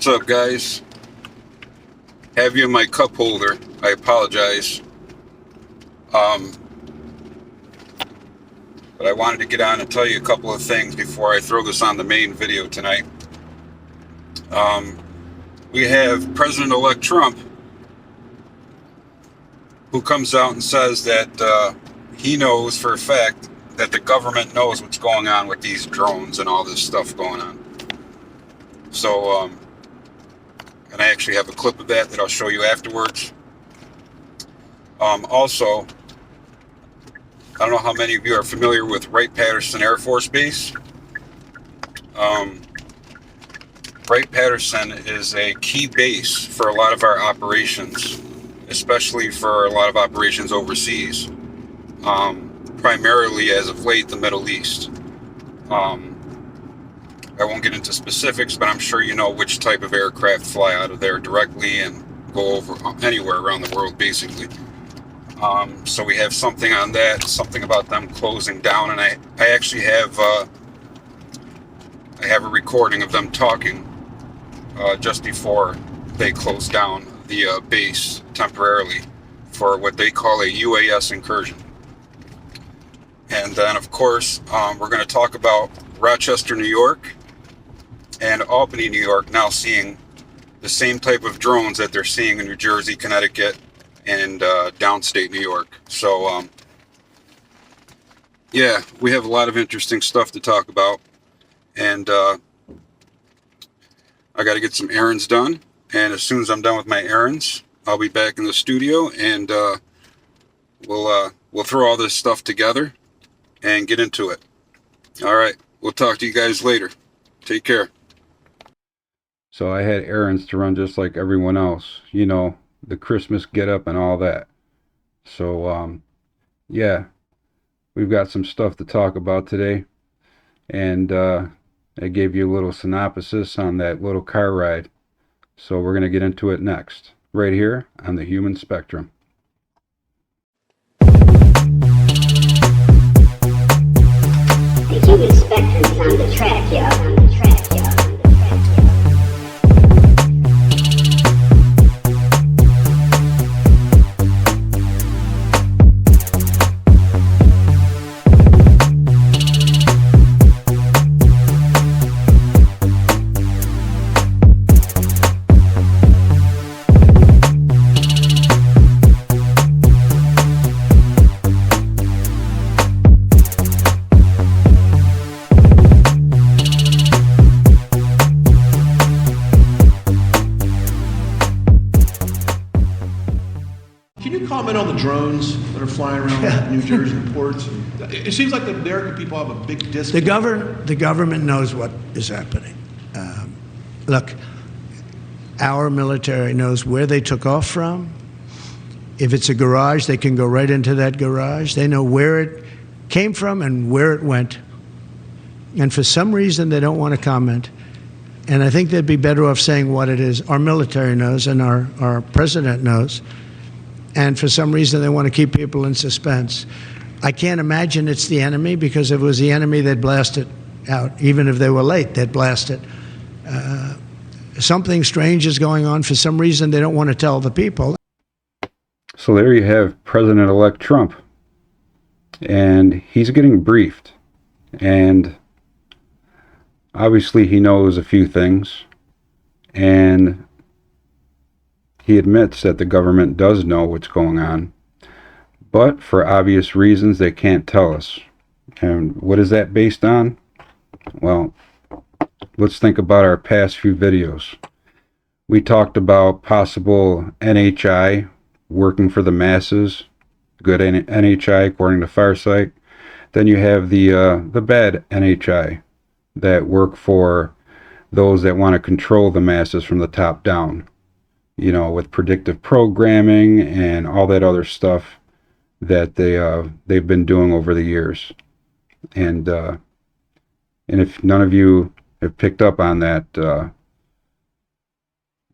What's up, guys? Have you in my cup holder. I apologize. But I wanted to get on and tell you a couple of things before I throw this on the main video tonight. We have President-elect Trump, who comes out and says that he knows for a fact that the government knows what's going on with these drones and all this stuff going on. So, and I actually have a clip of that I'll show you afterwards. Also, I don't know how many of you are familiar with Wright Patterson Air Force Base. Wright Patterson is a key base for a lot of our operations, especially for a lot of operations overseas, primarily as of late the Middle East. I won't get into specifics, but I'm sure you know which type of aircraft fly out of there directly and go over anywhere around the world, basically. So we have something on that, something about them closing down, and I actually have I have a recording of them talking just before they closed down the base temporarily for what they call a UAS incursion. And then, of course, we're going to talk about Rochester, New York, and Albany, New York, now seeing the same type of drones that they're seeing in New Jersey, Connecticut, and downstate New York. So, yeah, we have a lot of interesting stuff to talk about. And I got to get some errands done. And as soon as I'm done with my errands, I'll be back in the studio, and we'll throw all this stuff together and get into it. All right, we'll talk to you guys later. Take care. So I had errands to run just like everyone else, you know, the Christmas get up and all that. So yeah, we've got some stuff to talk about today, and I gave you a little synopsis on that little car ride. So we're going to get into it next, right here on the Human Spectrum. The Human Spectrum's on the track, y'all. Comment on the drones that are flying around New Jersey ports. It seems like the American people have a big disconnect. The government knows what is happening. Look, our military knows where they took off from. If it's a garage, they can go right into that garage. They know where it came from and where it went. And for some reason, they don't want to comment. And I think they'd be better off saying what it is. Our military knows, and our president knows. And for some reason, they want to keep people in suspense. I can't imagine it's the enemy, because if it was the enemy, they'd blast it out. Even if they were late, they'd blast it. Something strange is going on. For some reason, they don't want to tell the people. So there you have President-elect Trump. And he's getting briefed. And obviously, he knows a few things. And he admits that the government does know what's going on, but for obvious reasons, they can't tell us. And what is that based on? Well, let's think about our past few videos. We talked about possible NHI working for the masses, good NHI according to Farsight. Then you have the bad NHI that work for those that want to control the masses from the top down. You know, with predictive programming and all that other stuff that they've been doing over the years. And if none of you have picked up on that,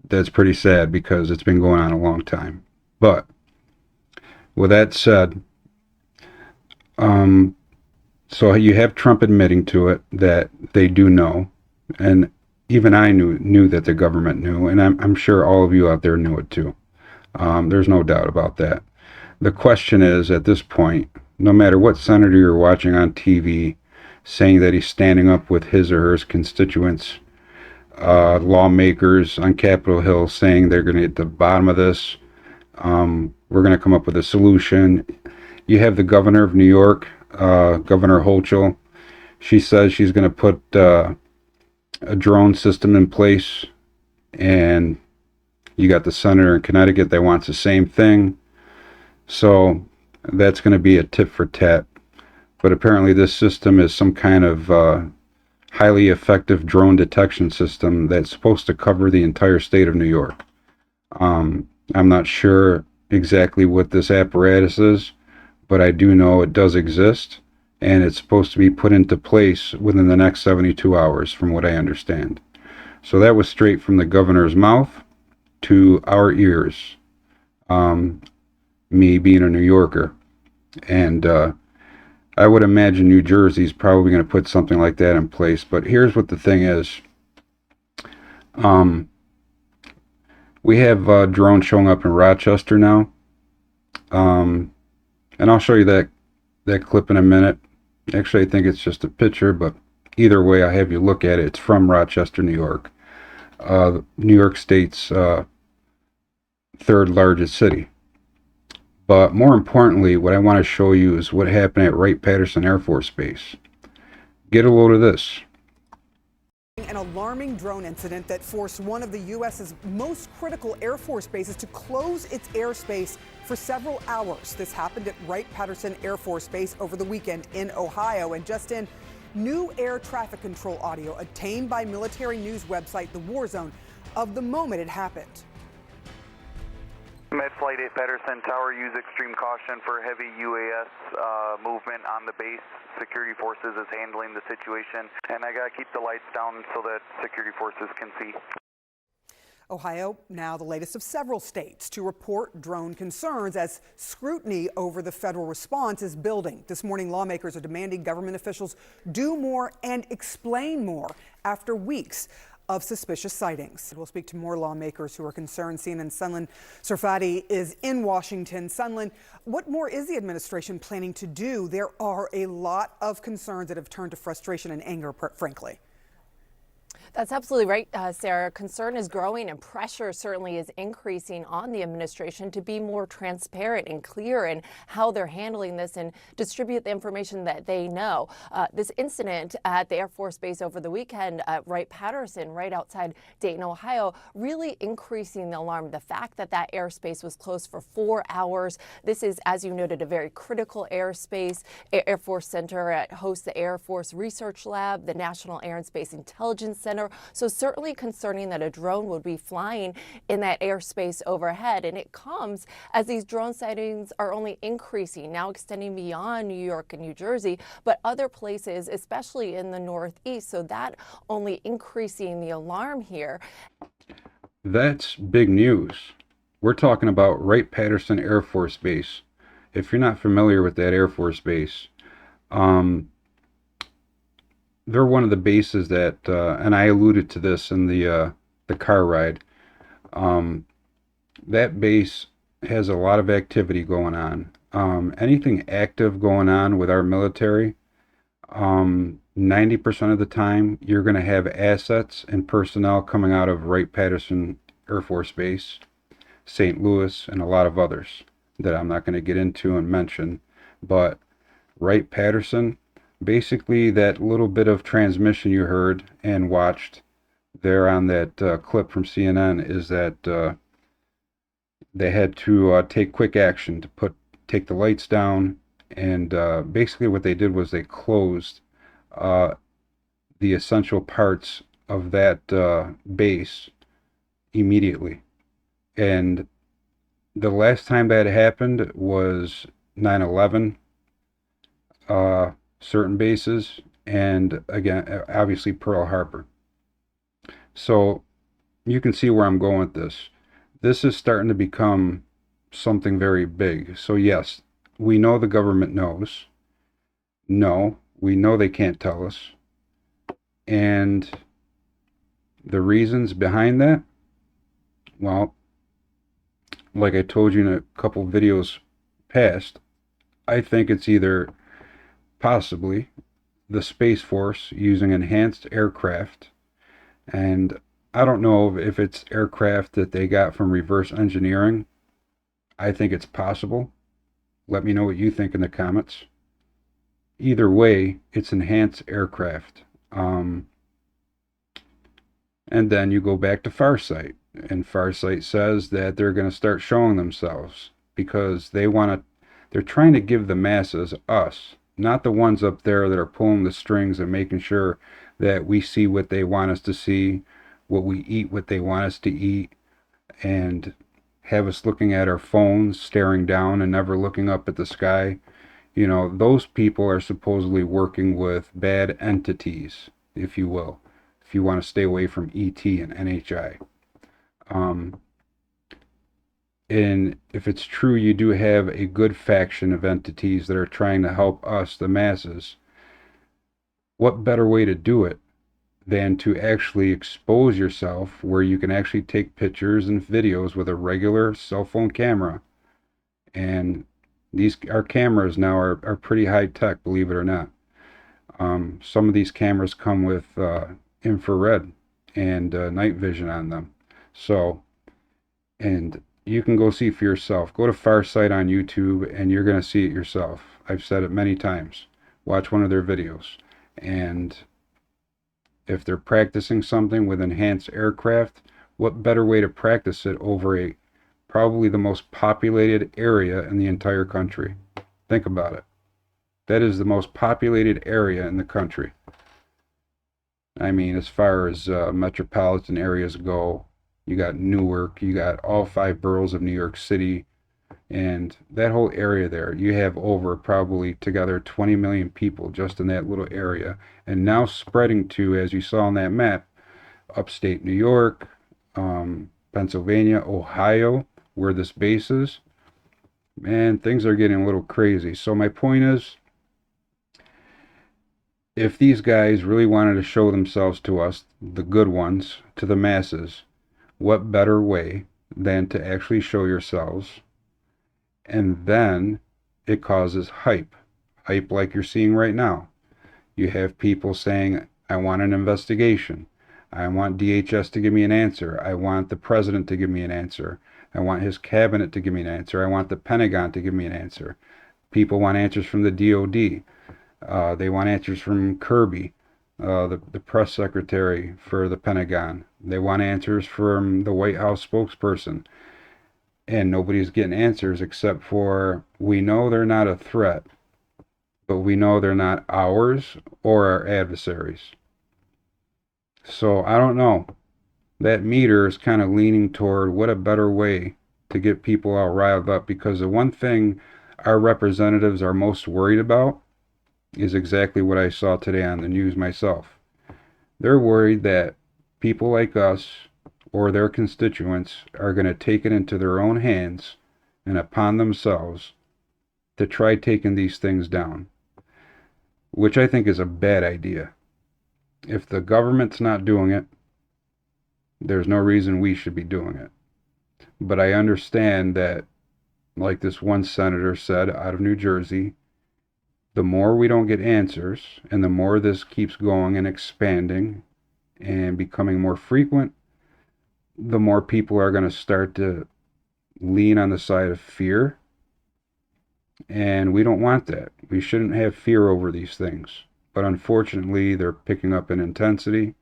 that's pretty sad, because it's been going on a long time. But with that said, so you have Trump admitting to it that they do know, and even I knew that the government knew, and I'm sure all of you out there knew it too. There's no doubt about that. The question is, at this point, no matter what senator you're watching on TV saying that he's standing up with his or her constituents, lawmakers on Capitol Hill saying they're going to get to the bottom of this, we're going to come up with a solution. You have the governor of New York, Governor Hochul. She says she's going to put a drone system in place, and you got the senator in Connecticut that wants the same thing. So that's going to be a tit for tat. But apparently this system is some kind of highly effective drone detection system that's supposed to cover the entire state of New York. I'm not sure exactly what this apparatus is, but I do know it does exist, and it's supposed to be put into place within the next 72 hours, from what I understand. So that was straight from the governor's mouth to our ears, me being a New Yorker. And I would imagine New Jersey's probably going to put something like that in place. But here's what the thing is. We have drones showing up in Rochester now. And I'll show you that clip in a minute. Actually, I think it's just a picture, but either way, I have you look at it. It's from Rochester, New York. New York State's third largest city. But more importantly, what I want to show you is what happened at Wright Patterson Air Force Base. Get a load of this. An alarming drone incident that forced one of the U.S.'s most critical Air Force bases to close its airspace for several hours. This happened at Wright Patterson Air Force Base over the weekend in Ohio. And just in, new air traffic control audio obtained by military news website The War Zone of the moment it happened. Med Flight 8 Patterson Tower, use extreme caution for heavy UAS movement on the base. Security forces is handling the situation, and I gotta keep the lights down so that security forces can see. Ohio, now the latest of several states to report drone concerns as scrutiny over the federal response is building. This morning, lawmakers are demanding government officials do more and explain more after weeks of suspicious sightings. We'll speak to more lawmakers who are concerned. CNN's Sunlen Sarfati is in Washington. Sunlen, what more is the administration planning to do? There are a lot of concerns that have turned to frustration and anger, frankly. That's absolutely right, Sarah. Concern is growing and pressure certainly is increasing on the administration to be more transparent and clear in how they're handling this and distribute the information that they know. This incident at the Air Force Base over the weekend at Wright Patterson, right outside Dayton, Ohio, really increasing the alarm. The fact that that airspace was closed for 4 hours. This is, as you noted, a very critical airspace. Air Force Center hosts the Air Force Research Lab, the National Air and Space Intelligence Center. So certainly concerning that a drone would be flying in that airspace overhead. And it comes as these drone sightings are only increasing, now extending beyond New York and New Jersey, but other places, especially in the Northeast. So that only increasing the alarm here. That's big news. We're talking about Wright Patterson Air Force Base. If you're not familiar with that Air Force Base, they're one of the bases that, and I alluded to this in the car ride. That base has a lot of activity going on. Anything active going on with our military, 90% of the time, you're going to have assets and personnel coming out of Wright Patterson Air Force Base, St. Louis, and a lot of others that I'm not going to get into and mention. But Wright Patterson, basically that little bit of transmission you heard and watched there on that clip from CNN is that they had to take quick action to take the lights down, and basically what they did was they closed the essential parts of that base immediately. And the last time that happened was 9/11. Certain bases, and again, obviously Pearl Harbor. So you can see where I'm going with this. This is starting to become something very big. So yes, we know the government knows. No, we know they can't tell us. And The reasons behind that, well, like I told you in a couple videos past, I think it's either possibly the Space Force using enhanced aircraft, and I don't know if it's aircraft that they got from reverse engineering. I think it's possible. Let me know what you think in the comments. Either way, it's enhanced aircraft. And then you go back to Farsight, and Farsight says that they're going to start showing themselves because they're trying to give the masses, us, not the ones up there that are pulling the strings and making sure that we see what they want us to see, what we eat, what they want us to eat, and have us looking at our phones, staring down and never looking up at the sky. You know, those people are supposedly working with bad entities, if you will, if you want to stay away from ET and NHI. And if it's true, you do have a good faction of entities that are trying to help us, the masses. What better way to do it than to actually expose yourself where you can actually take pictures and videos with a regular cell phone camera? And our cameras now are pretty high tech, believe it or not. Some of these cameras come with infrared and night vision on them. So, and you can go see for yourself. Go to Farsight on YouTube and you're going to see it yourself. I've said it many times. Watch one of their videos. And if they're practicing something with enhanced aircraft, what better way to practice it over probably the most populated area in the entire country? Think about it. That is the most populated area in the country. I mean, as far as metropolitan areas go, you got Newark, you got all 5 boroughs of New York City, and that whole area there, you have over probably together 20 million people just in that little area. And now spreading to, as you saw on that map, upstate New York, Pennsylvania, Ohio, where this base is. Man, things are getting a little crazy. So my point is, if these guys really wanted to show themselves to us, the good ones, to the masses, what better way than to actually show yourselves? And then it causes hype like you're seeing right now. You have people saying, I want an investigation. I want DHS to give me an answer. I want the president to give me an answer. I want his cabinet to give me an answer. I want the Pentagon to give me an answer. People want answers from the DOD. They want answers from Kirby, the press secretary for the Pentagon. They want answers from the White House spokesperson. And nobody's getting answers except for, we know they're not a threat, but we know they're not ours or our adversaries. So I don't know. That meter is kind of leaning toward what a better way to get people all riled up, because the one thing our representatives are most worried about is exactly what I saw today on the news myself. They're worried that people like us or their constituents are going to take it into their own hands and upon themselves to try taking these things down, which I think is a bad idea. If the government's not doing it, there's no reason we should be doing it. But I understand that, like this one senator said out of New Jersey, the more we don't get answers and the more this keeps going and expanding and becoming more frequent, the more people are going to start to lean on the side of fear. And we don't want that. We shouldn't have fear over these things. But unfortunately, they're picking up in intensity.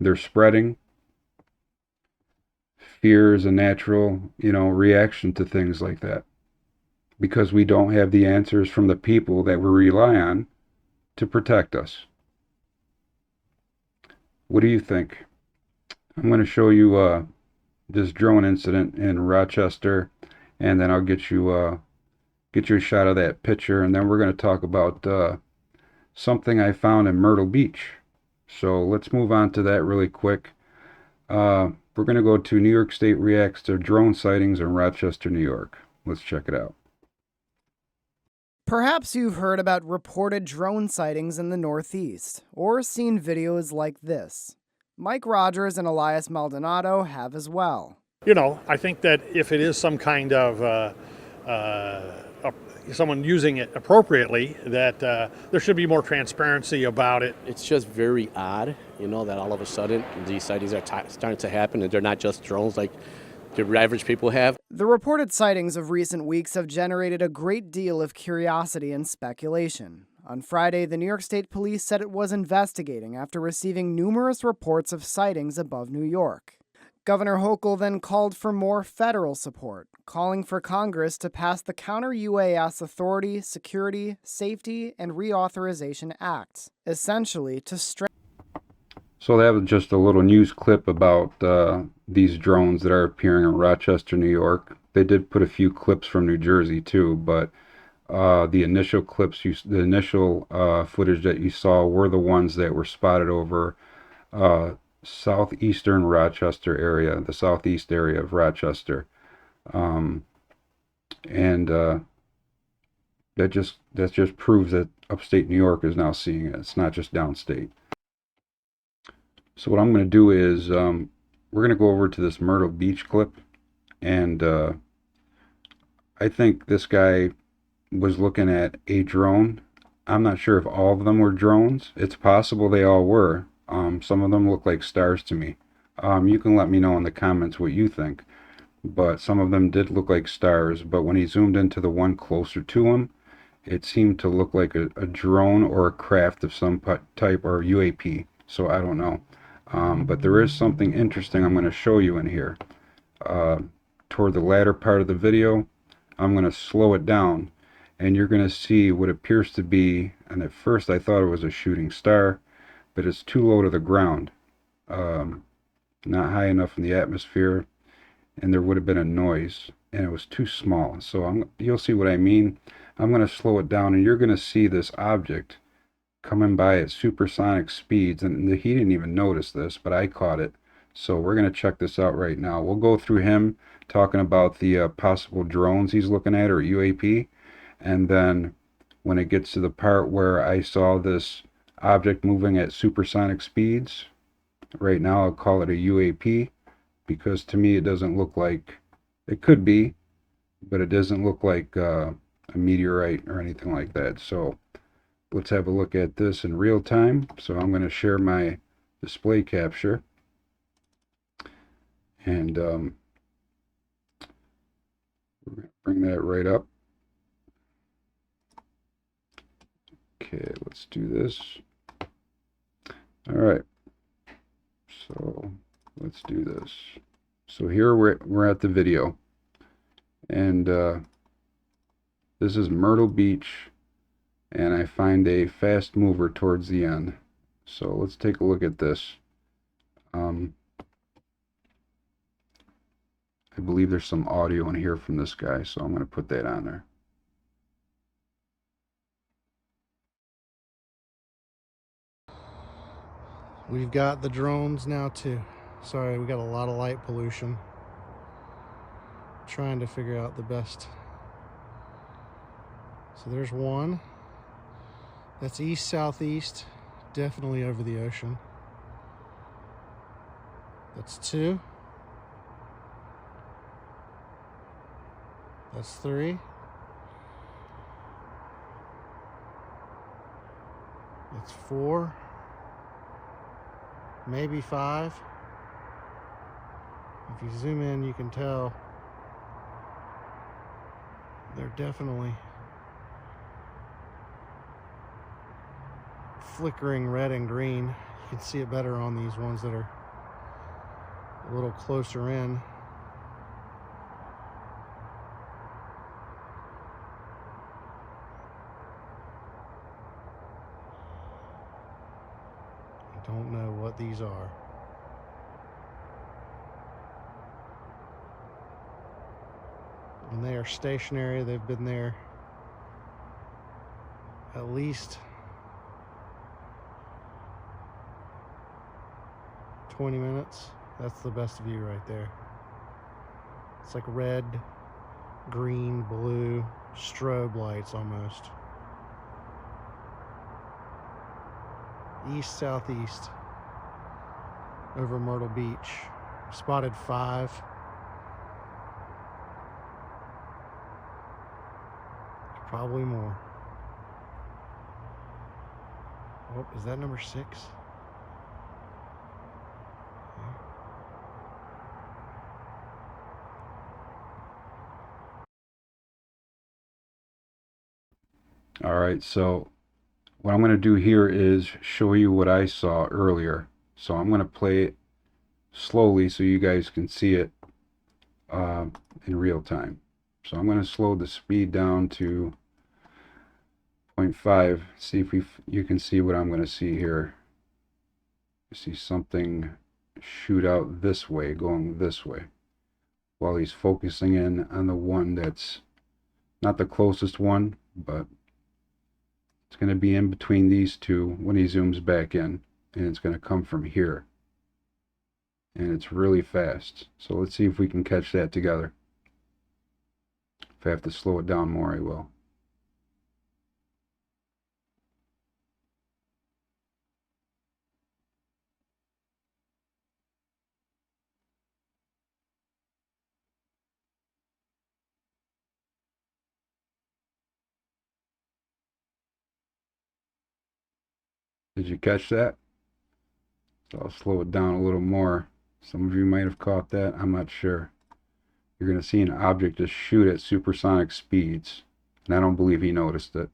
They're spreading. Fear is a natural, reaction to things like that, because we don't have the answers from the people that we rely on to protect us. What do you think? I'm going to show you this drone incident in Rochester, and then I'll get you a shot of that picture, and then we're going to talk about something I found in Myrtle Beach. So let's move on to that really quick. We're going to go to New York State reacts to drone sightings in Rochester, New York. Let's check it out. Perhaps you've heard about reported drone sightings in the Northeast, or seen videos like this. Mike Rogers and Elias Maldonado have as well. You know, I think that if it is some kind of someone using it appropriately, that there should be more transparency about it. It's just very odd, you know, that all of a sudden these sightings are starting to happen and they're not just drones like the average people have. The reported sightings of recent weeks have generated a great deal of curiosity and speculation. On Friday, the New York State Police said it was investigating after receiving numerous reports of sightings above New York. Governor Hochul then called for more federal support, calling for Congress to pass the Counter-UAS Authority, Security, Safety, and Reauthorization Act, essentially to strengthen. So that was just a little news clip about these drones that are appearing in Rochester, New York. They did put a few clips from New Jersey too, but the initial clips, the initial footage that you saw were the ones that were spotted over southeastern Rochester area, the southeast area of Rochester, and that just proves that upstate New York is now seeing it. It's not just downstate. So what I'm going to do is we're going to go over to this Myrtle Beach clip, and I think this guy was looking at a drone. I'm not sure if all of them were drones. It's possible they all were. Some of them look like stars to me. You can let me know in the comments what you think. But some of them did look like stars, but when he zoomed into the one closer to him, it seemed to look like a drone or a craft of some type, or UAP. So I don't know. But there is something interesting I'm going to show you in here. Toward the latter part of the video, I'm going to slow it down, and you're going to see what appears to be, and at first I thought it was a shooting star, but it's too low to the ground, not high enough in the atmosphere, and there would have been a noise, and it was too small. So you'll see what I mean. I'm going to slow it down, and you're going to see this object coming by at supersonic speeds, and he didn't even notice this, but I caught it. So we're going to check this out right now. We'll go through him talking about the possible drones he's looking at, or UAP, and then when it gets to the part where I saw this object moving at supersonic speeds, right now I'll call it a UAP, because to me it doesn't look like, it could be, but it doesn't look like a meteorite or anything like that. So let's have a look at this in real time. So I'm going to share my display capture, and we're going to bring that right up. Okay, let's do this. All right, so let's do this. So here we're at the video, and this is Myrtle Beach, and I find a fast mover towards the end. So let's take a look at this. I believe there's some audio in here from this guy, so I'm going to put that on there. We've got the drones now too. Sorry, we got a lot of light pollution. Trying to figure out the best. So there's one. That's east-southeast, definitely over the ocean. That's two. That's three. That's four. Maybe five. If you zoom in, you can tell they're definitely flickering red and green. You can see it better on these ones that are a little closer in. I don't know what these are. And they are stationary. They've been there at least 20 minutes. That's the best view right there. It's like red, green, blue, strobe lights almost. East, southeast. over Myrtle Beach. Spotted 5. Probably more. Oh, is that number 6? All right, so what I'm going to do here is show you what I saw earlier. So I'm going to play it slowly so you guys can see it in real time. So I'm going to slow the speed down to 0.5. See if you can see what I'm going to see here. You see something shoot out this way, going this way, while he's focusing in on the one that's not the closest one, but it's going to be in between these two when he zooms back in, and it's going to come from here. And it's really fast. So let's see if we can catch that together. If I have to slow it down more, I will. Did you catch that? So I'll slow it down a little more. Some of you might have caught that. I'm not sure. You're going to see an object just shoot at supersonic speeds. And I don't believe he noticed it.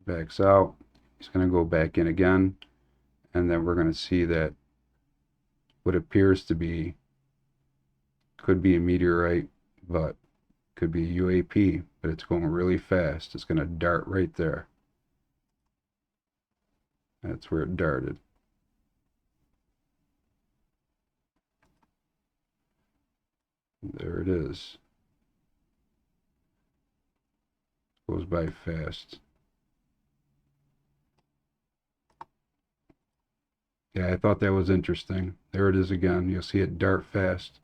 Backs out. He's going to go back in again. And then we're going to see that what appears to be, could be a meteorite, but could be a UAP, but it's going really fast. It's going to dart right there. That's where it darted. There it is. Goes by fast. Yeah, I thought that was interesting. There it is again. You'll see it dart fast.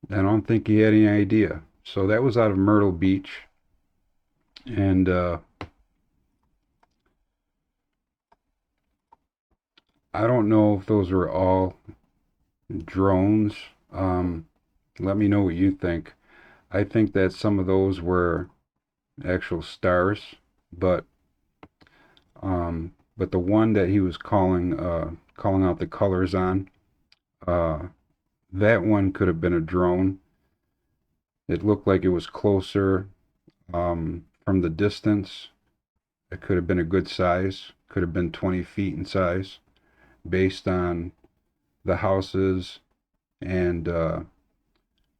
I don't think he had any idea. So that was out of Myrtle Beach. And I don't know if those were all drones. Let me know what you think. I think that some of those were actual stars, but the one that he was calling out the colors on, that one could have been a drone. It looked like it was closer from the distance. It could have been a good size. Could have been 20 feet in size, based on the houses and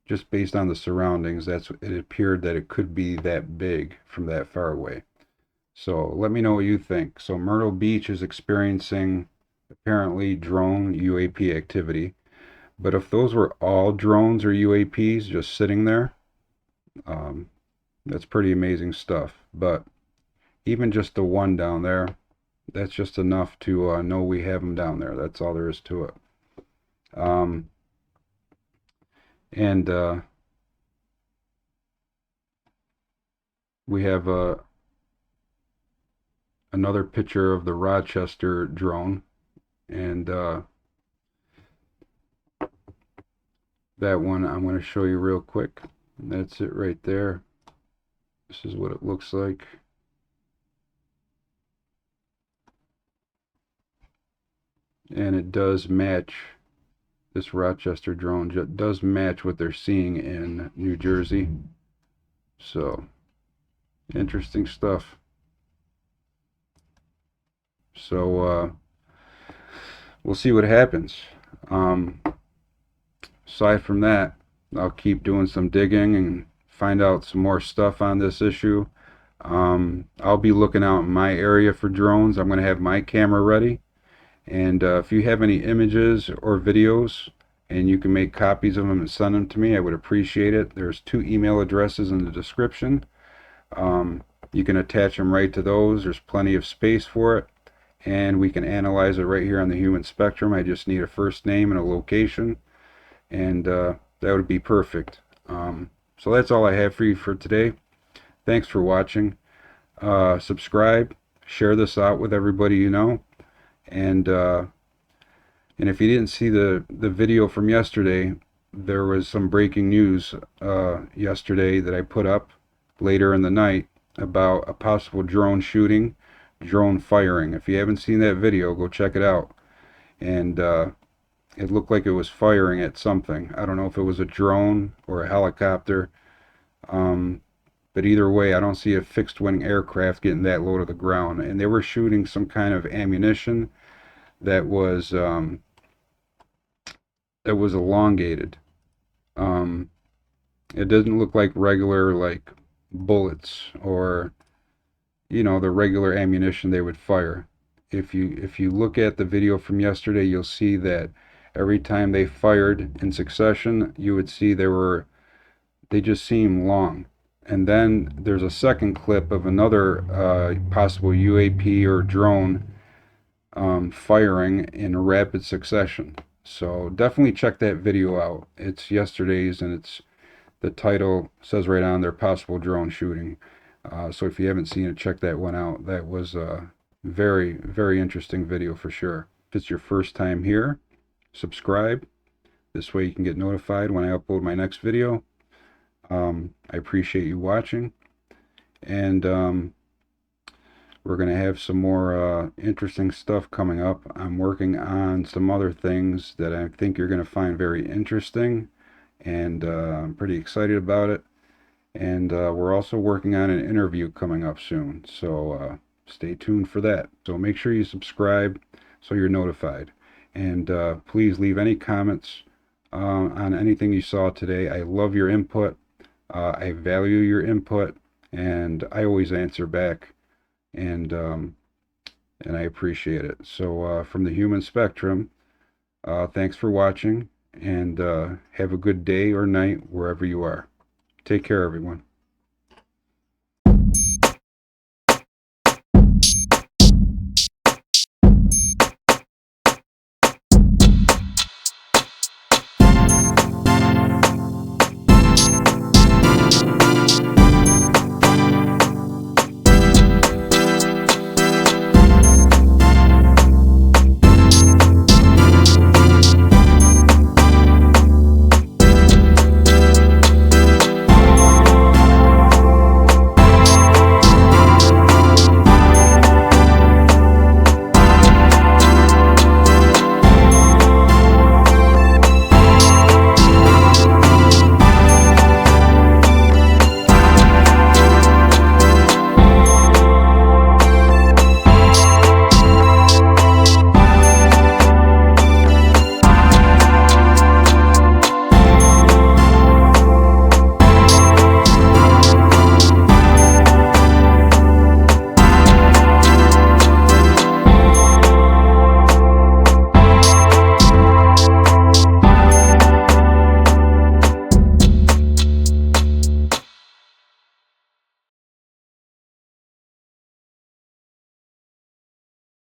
just based on the surroundings. It appeared that it could be that big from that far away. So let me know what you think. So Myrtle Beach is experiencing apparently drone UAP activity. But if those were all drones or UAPs just sitting there, that's pretty amazing stuff. But even just the one down there, that's just enough to know we have them down there. That's all there is to it. We have another picture of the Rochester drone, and that one I'm going to show you real quick. And that's it right there. This is what it looks like. And it does match, this Rochester drone does match what they're seeing in New Jersey. So, interesting stuff. So, we'll see what happens. Aside from that, I'll keep doing some digging and find out some more stuff on this issue. I'll be looking out in my area for drones. I'm going to have my camera ready. And if you have any images or videos and you can make copies of them and send them to me, I would appreciate it. There's 2 email addresses in the description. You can attach them right to those. There's plenty of space for it. And we can analyze it right here on the Human Spectrum. I just need a first name and a location. And that would be perfect. So that's all I have for you for today. Thanks for watching. Subscribe, share this out with everybody you know, and if you didn't see the video from yesterday, there was some breaking news yesterday that I put up later in the night about a possible drone shooting, drone firing. If you haven't seen that video, go check it out. And it looked like it was firing at something. I don't know if it was a drone or a helicopter, but either way, I don't see a fixed-wing aircraft getting that low to the ground. And they were shooting some kind of ammunition that was elongated. It doesn't look like regular, like, bullets or, you know, the regular ammunition they would fire. If you look at the video from yesterday, you'll see that every time they fired in succession, you would see they just seem long. And then there's a second clip of another possible UAP or drone firing in rapid succession. So definitely check that video out. It's yesterday's, and the title says right on there, possible drone shooting. So if you haven't seen it, check that one out. That was a very, very interesting video for sure. If it's your first time here, subscribe. This way you can get notified when I upload my next video. I appreciate you watching, and we're going to have some more interesting stuff coming up. I'm working on some other things that I think you're going to find very interesting, and I'm pretty excited about it. And we're also working on an interview coming up soon, so stay tuned for that. So make sure you subscribe so you're notified, and please leave any comments on anything you saw today. I love your input. I value your input, and I always answer back, and I appreciate it. So from the human spectrum, thanks for watching, and have a good day or night wherever you are. Take care, everyone.